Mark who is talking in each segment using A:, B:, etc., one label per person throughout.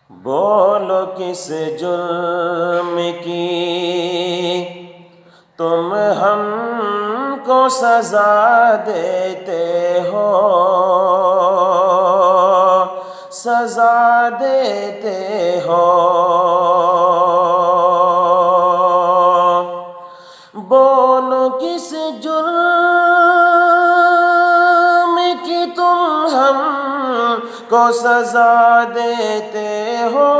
A: بولو کس جرم کی تم ہم کو سزا دیتے ہو، سزا دیتے ہو۔ بولو کس جرم کی تم ہم کو سزا دیتے ہو،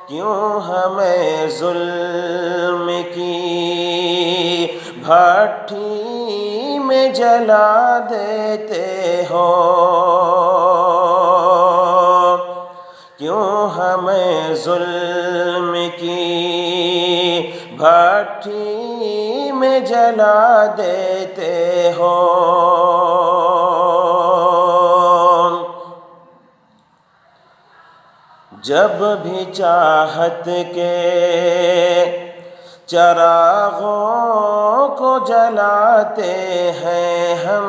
A: کیوں ہمیں ظلم کی بھٹی میں جلا دیتے ہو، کیوں ہمیں ظلم کی بھٹی میں جلا دیتے ہو۔ جب بھی چاہت کے چراغوں کو جلاتے ہیں ہم،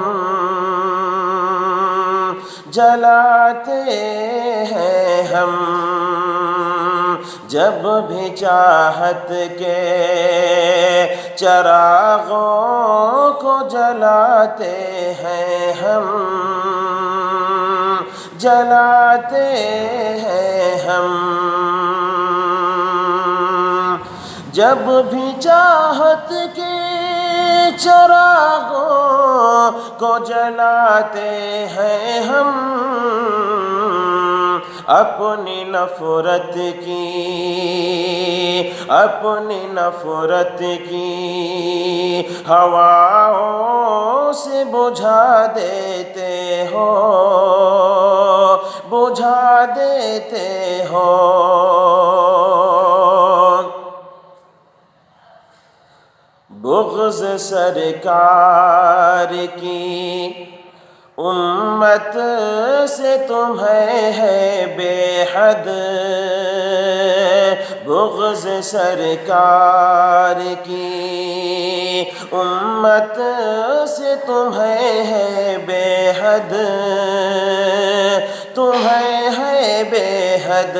A: جلاتے ہیں ہم، جب بھی چاہت کے چراغوں کو جلاتے ہیں ہم، جلاتے ہیں ہم، جب بھی چاہت کے چراغوں کو جلاتے ہیں ہم، اپنی نفرت کی، اپنی نفرت کی ہواؤں سے بجھا دیتے ہو، بجھا دیتے ہو۔ بغض سرکار کی امت سے تمہیں ہے بے حد، بغض سرکار کی امت سے تمہیں ہے بے حد، تمہیں ہے بے حد۔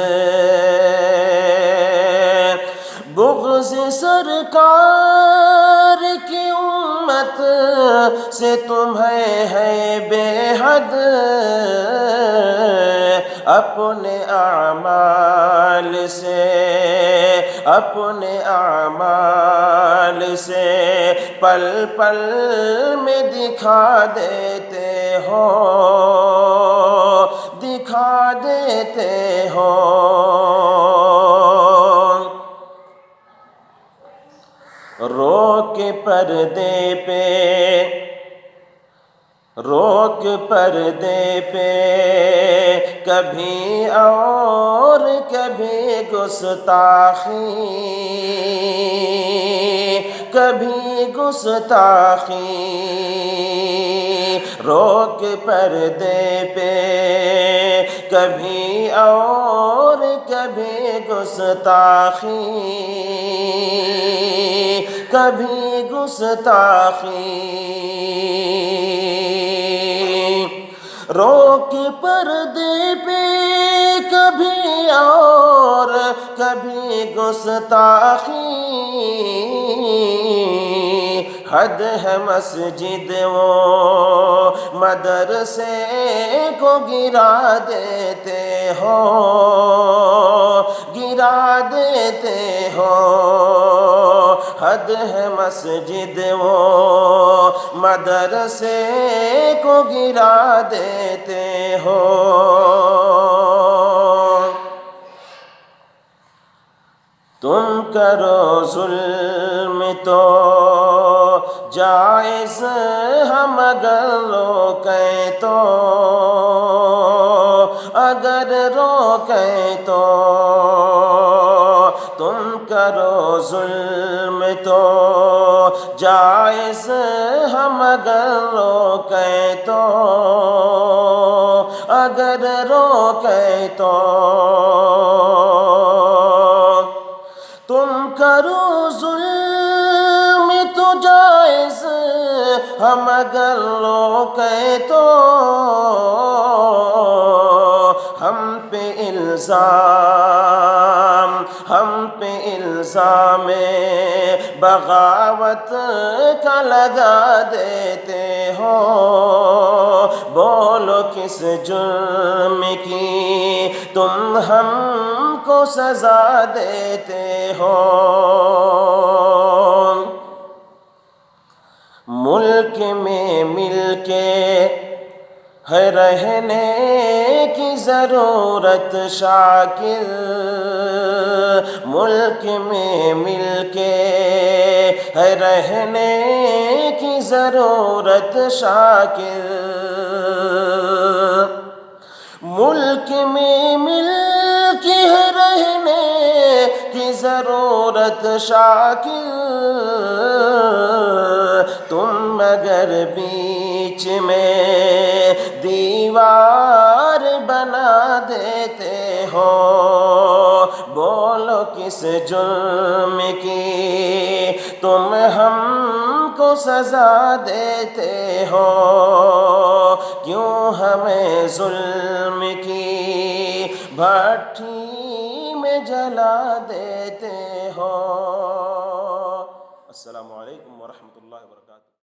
A: بغض سرکار کی امت سے تمہیں ہے بے حد، اپنے اعمال سے، اپنے اعمال سے پل پل میں دکھا دیتے ہو، دکھا دیتے ہو۔ روک پردے پہ، روک پردے پہ کبھی اور کبھی گستاخی، کبھی گستاخی، روک پردے پہ کبھی اور کبھی گستاخی، کبھی گستاخی، روک پردے پہ کبھی اور کبھی گستاخی، حد ہے مسجد و مدرسے کو گرا دیتے ہو، گرا دیتے ہو، حد ہے مسجد و مدرسے کو گرا دیتے ہو۔ تم کرو ظلم تو جائز ہم اگر روکیں تو، اگر روکیں تو، تم کرو ظلم تو جائز ہم اگر روکیں تو، اگر روکیں تو، تم کرو ظلم تو جائز ہم اگر روکیں تو، الزام، ہم پہ الزام بغاوت کا لگا دیتے ہو، بولو کس جرم کی تم ہم کو سزا دیتے ہو؟ ملک میں مل کے ہے رہنے کی ضرورت شاکر، ملک میں مل کے ہے رہنے کی ضرورت شاکر، ملک میں مل کے ہے رہنے کی ضرورت شاکر، تم مگر بیچ میں دیوار بنا دیتے ہو، بولو کس جرم کی تم ہم کو سزا دیتے ہو؟ کیوں ہمیں ظلم کی بھٹی میں جلا دیتے ہو؟ السلام علیکم ورحمۃ اللہ وبرکاتہ۔